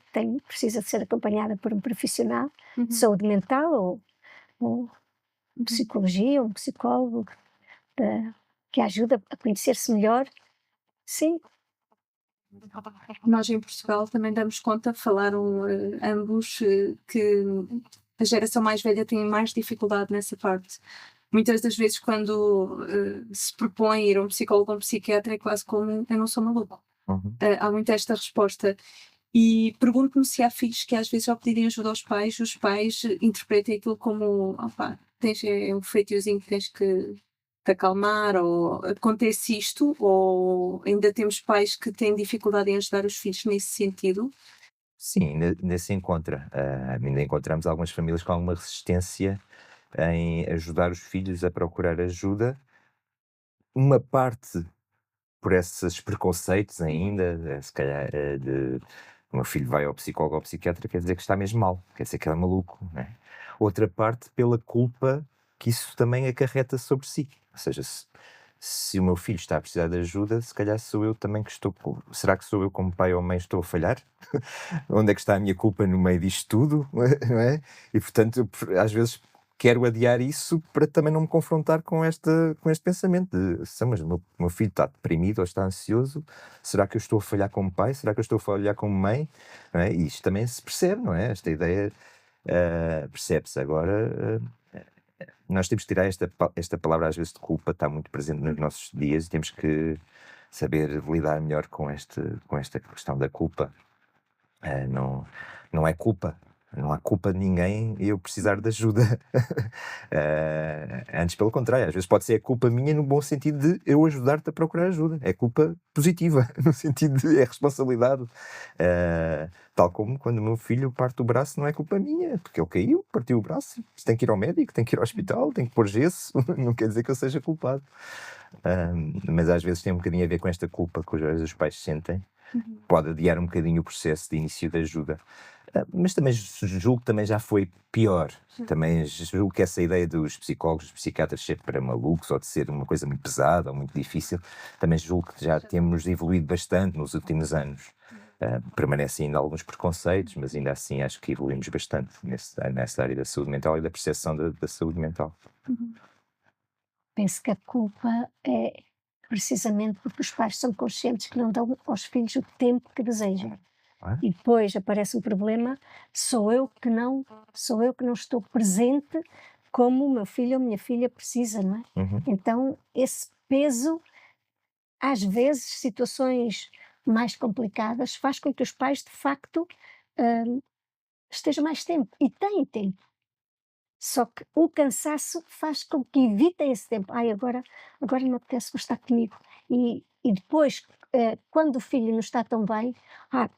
precisa de ser acompanhada por um profissional de
Uhum.
saúde mental ou
Uhum.
psicologia, um psicólogo que ajuda a conhecer-se melhor. Sim,
Nós em Portugal também damos conta, falaram ambos, que a geração mais velha tem mais dificuldade nessa parte. Muitas das vezes, quando se propõe ir a um psicólogo ou um psiquiatra, é quase como eu não sou maluco.
Uhum.
Há muito esta resposta. E pergunto-me se há filhos que às vezes ao pedirem ajuda aos pais, os pais interpretem aquilo como, opá, um feitiozinho que tens que te acalmar, ou acontece isto, ou ainda temos pais que têm dificuldade em ajudar os filhos nesse sentido.
Sim, ainda se encontra. Ainda encontramos algumas famílias com alguma resistência em ajudar os filhos a procurar ajuda. Uma parte por esses preconceitos
Uhum.
ainda, se calhar, de o meu filho vai ao psicólogo ou ao psiquiatra, quer dizer que está mesmo mal, quer dizer que é maluco, né? Outra parte pela culpa que isso também acarreta sobre si. Ou seja, se o meu filho está a precisar de ajuda, se calhar sou eu também que estou. Será que sou eu, como pai ou mãe, estou a falhar? Onde é que está a minha culpa no meio disto tudo? Não é? E portanto, às vezes quero adiar isso para também não me confrontar com este pensamento de: Mas o meu filho está deprimido ou está ansioso, será que eu estou a falhar como pai? Será que eu estou a falhar como mãe?" Não é? E isto também se percebe, não é? Esta ideia percebe-se. Agora, nós temos que tirar esta palavra, às vezes, de culpa, está muito presente nos nossos dias, e temos que saber lidar melhor com esta questão da culpa. Não, não é culpa, não há culpa de ninguém eu precisar de ajuda. Antes, pelo contrário, às vezes pode ser culpa minha no bom sentido de eu ajudar-te a procurar ajuda. É culpa positiva, no sentido de é responsabilidade. Tal como quando o meu filho parte o braço, não é culpa minha, porque ele caiu, partiu o braço, tem que ir ao médico, tem que ir ao hospital, tem que pôr gesso, não quer dizer que eu seja culpado. Mas às vezes tem um bocadinho a ver com esta culpa que os pais sentem,
Uhum.
pode adiar um bocadinho o processo de início da ajuda. Mas também julgo que também já foi pior. Também julgo que essa ideia dos psicólogos, dos psiquiatras ser para malucos ou de ser uma coisa muito pesada ou muito difícil, também julgo que já temos evoluído bastante nos últimos anos. Permanecem ainda alguns preconceitos, mas ainda assim acho que evoluímos bastante nessa área da saúde mental e da percepção da saúde mental.
Uhum.
penso que a culpa é precisamente porque os pais são conscientes que não dão aos filhos o tempo que desejam.
Não é?
E depois aparece um problema, sou eu que não estou presente como o meu filho ou a minha filha precisa, não é?
Uhum.
Então esse peso, às vezes, situações mais complicadas, faz com que os pais de facto, hã, estejam mais tempo, e têm tempo. Só que o cansaço faz com que evitem esse tempo. "Ai, agora não me apetece, vou estar comigo". E depois, quando o filho não está tão bem: "Ah,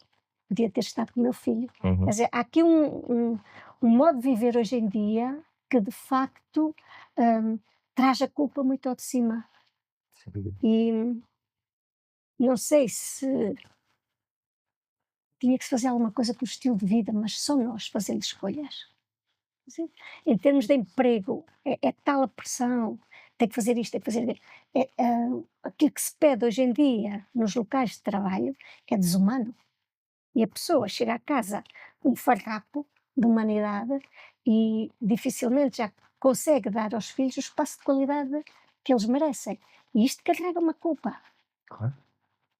podia ter estado com o meu filho". Quer
Uhum.
dizer, há aqui um modo de viver hoje em dia que de facto, traz a culpa muito ao de cima.
Sem dúvida.
E não sei se tinha que se fazer alguma coisa com o estilo de vida, mas só nós fazendo escolhas. Sim. Em termos de emprego, é tal a pressão, tem que fazer isto, tem que fazer aquilo. Aquilo que se pede hoje em dia nos locais de trabalho é desumano. E a pessoa chega a casa um farrapo de humanidade e dificilmente já consegue dar aos filhos o espaço de qualidade que eles merecem. E isto carrega uma culpa,
Claro.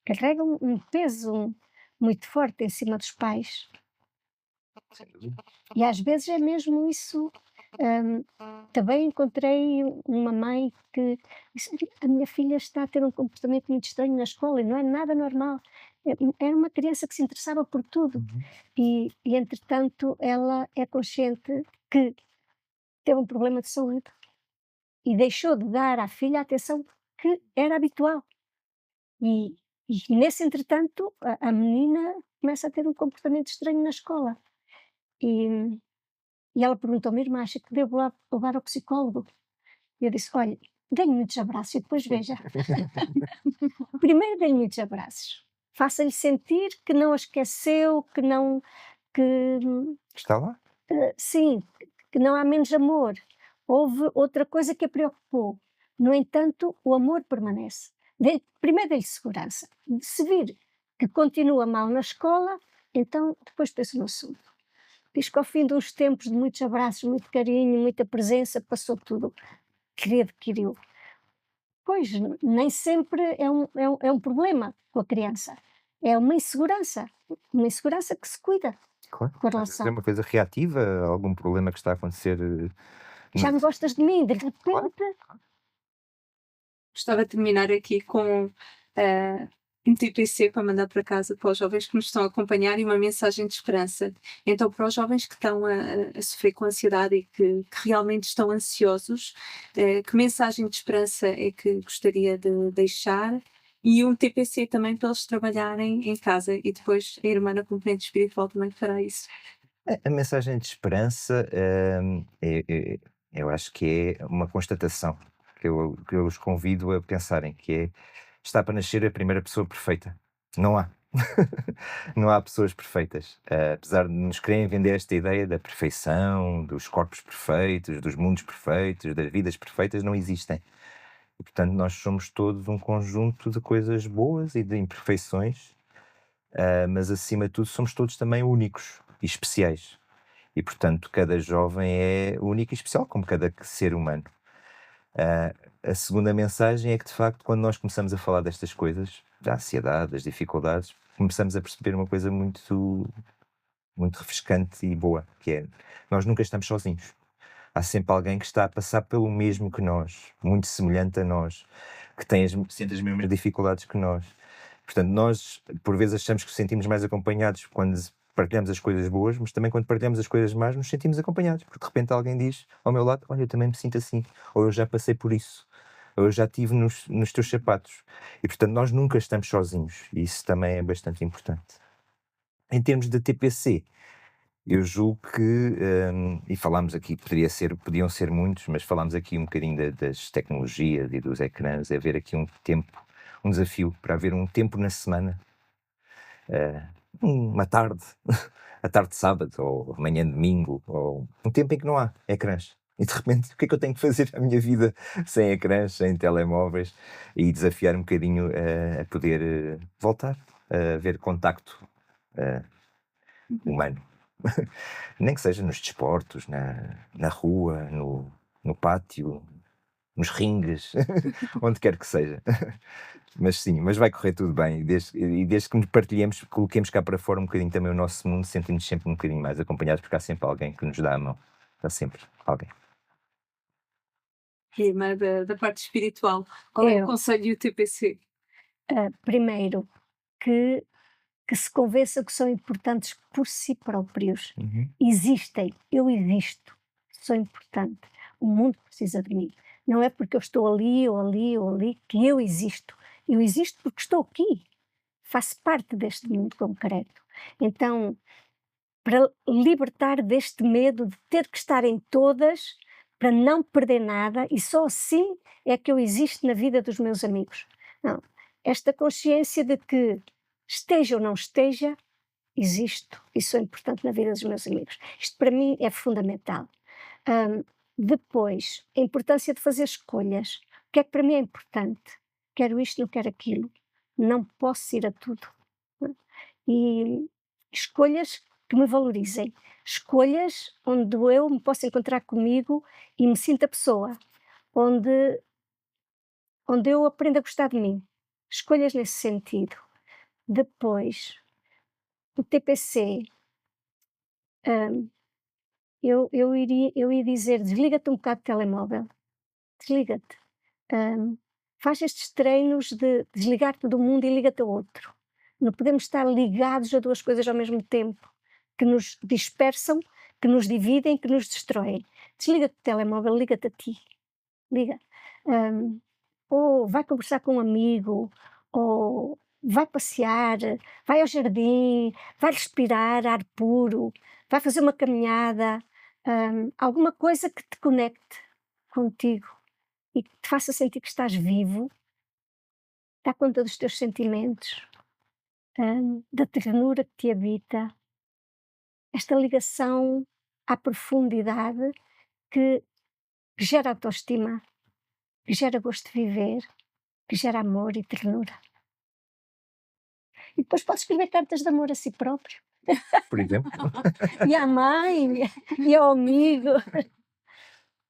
carrega um peso muito forte em cima dos pais.
Sem dúvida.
E às vezes é mesmo isso. hum, Também encontrei uma mãe que disse: "A minha filha está a ter um comportamento muito estranho na escola e não é nada normal". Era uma criança que se interessava por tudo
Uhum.
e entretanto ela é consciente que teve um problema de saúde e deixou de dar à filha a atenção que era habitual. E, e nesse entretanto, a menina começa a ter um comportamento estranho na escola. E, e ela perguntou-me: irmã, acha que devo levar ao psicólogo? E eu disse: olha, dê-lhe muitos abraços e depois veja. Primeiro dê-lhe muitos abraços. Faça-lhe sentir que não a esqueceu, que não. Que,
Está lá?
sim, que não há menos amor. Houve outra coisa que a preocupou. No entanto, o amor permanece. Primeiro dê-lhe segurança. Se vir que continua mal na escola, então depois pensa no assunto. Diz que ao fim de uns tempos de muitos abraços, muito carinho, muita presença, passou tudo que lhe adquiriu. Pois, nem sempre é um problema com a criança. É uma insegurança que se cuida
Claro.
com a
Às vezes é
relação.
uma coisa reativa a algum problema que está a acontecer.
Já não gostas de mim, de repente.
Gostava de terminar aqui com um TPC para mandar para casa para os jovens que nos estão a acompanhar e uma mensagem de esperança. Então, para os jovens que estão a sofrer com ansiedade e que realmente estão ansiosos, que mensagem de esperança é que gostaria de deixar? E um TPC também para eles trabalharem em casa e depois a irmã na componente espiritual também fará isso.
A mensagem de esperança, eu acho que é uma constatação que eu os convido a pensarem, que é: está para nascer a primeira pessoa perfeita. Não há. Não há pessoas perfeitas. Apesar de nos querem vender esta ideia da perfeição, dos corpos perfeitos, dos mundos perfeitos, das vidas perfeitas, não existem. E, portanto, nós somos todos um conjunto de coisas boas e de imperfeições, mas acima de tudo somos todos também únicos e especiais. E, portanto, cada jovem é único e especial, como cada ser humano. A segunda mensagem é que, de facto, quando nós começamos a falar destas coisas, da ansiedade, das dificuldades, começamos a perceber uma coisa muito, muito refrescante e boa, que é: nós nunca estamos sozinhos. Há sempre alguém que está a passar pelo mesmo que nós, muito semelhante a nós, que sente as mesmas dificuldades que nós. Portanto, nós, por vezes, achamos que nos sentimos mais acompanhados quando partilhamos as coisas boas, mas também quando partilhamos as coisas más, nos sentimos acompanhados, porque de repente alguém diz ao meu lado: olha, eu também me sinto assim, ou eu já passei por isso, ou eu já estive nos teus sapatos. E, portanto, nós nunca estamos sozinhos, e isso também é bastante importante. Em termos de TPC, eu julgo que, e falámos aqui, podiam ser muitos, mas falámos aqui um bocadinho das tecnologias e dos ecrãs, é haver aqui um desafio para haver um tempo na semana, uma tarde, a tarde de sábado, ou amanhã de domingo, ou um tempo em que não há ecrãs. E de repente, o que é que eu tenho que fazer na minha vida sem ecrãs, sem telemóveis? E desafiar um bocadinho a poder voltar a ver contacto humano. Nem que seja nos desportos, na rua, no pátio, nos ringues, onde quer que seja. Mas sim, mas vai correr tudo bem. E desde que nos partilhemos, coloquemos cá para fora um bocadinho também o nosso mundo, sentimos sempre um bocadinho mais acompanhados, porque há sempre alguém que nos dá a mão. Há sempre alguém.
Irmã da parte espiritual, qual é o
Eu,
conselho e o TPC?
primeiro, que se convença que são importantes por si próprios. Existem, eu existo, sou importante. O mundo precisa de mim. Não é porque eu estou ali ou ali ou ali que eu existo. Eu existo porque estou aqui. Faço parte deste mundo concreto. Então, para libertar deste medo de ter que estar em todas, para não perder nada, e só assim é que eu existo na vida dos meus amigos. Não. Esta consciência de que esteja ou não esteja, existo e sou importante na vida dos meus amigos. Isto para mim é fundamental. Depois, a importância de fazer escolhas. O que é que para mim é importante? Quero isto, não quero aquilo. Não posso ir a tudo. Não é? E escolhas que me valorizem. Escolhas onde eu me possa encontrar comigo e me sinta pessoa. Onde eu aprendo a gostar de mim. Escolhas nesse sentido. Depois, o TPC, hum, eu ia dizer: desliga-te um bocado do telemóvel, desliga-te. Faz estes treinos de desligar-te do mundo e liga-te a outro. Não podemos estar ligados a duas coisas ao mesmo tempo, que nos dispersam, que nos dividem, que nos destroem. desliga-te do telemóvel, liga-te a ti. Liga. Ou vai conversar com um amigo, ou vai passear, vai ao jardim, vai respirar ar puro, vai fazer uma caminhada, alguma coisa que te conecte contigo e que te faça sentir que estás vivo, dá conta dos teus sentimentos, da ternura que te habita, esta ligação à profundidade que gera autoestima, que gera gosto de viver, que gera amor e ternura. E depois podes escrever cartas de amor a si próprio,
Por exemplo.
e à mãe, e ao amigo.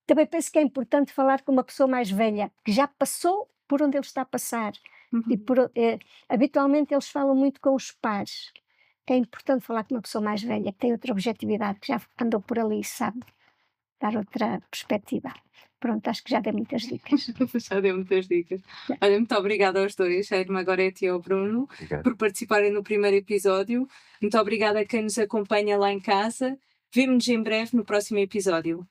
Também penso que é importante falar com uma pessoa mais velha, que já passou por onde ele está a passar. E habitualmente eles falam muito com os pares. É importante falar com uma pessoa mais velha, que tem outra objetividade, que já andou por ali, sabe? Dar outra perspectiva. Pronto, acho que já dei muitas dicas.
Já deu muitas dicas. Olha, muito obrigada aos dois, a Irma Gorete e ao Bruno,
Obrigado.
por participarem no primeiro episódio. Muito obrigada a quem nos acompanha lá em casa. Vemo-nos em breve no próximo episódio.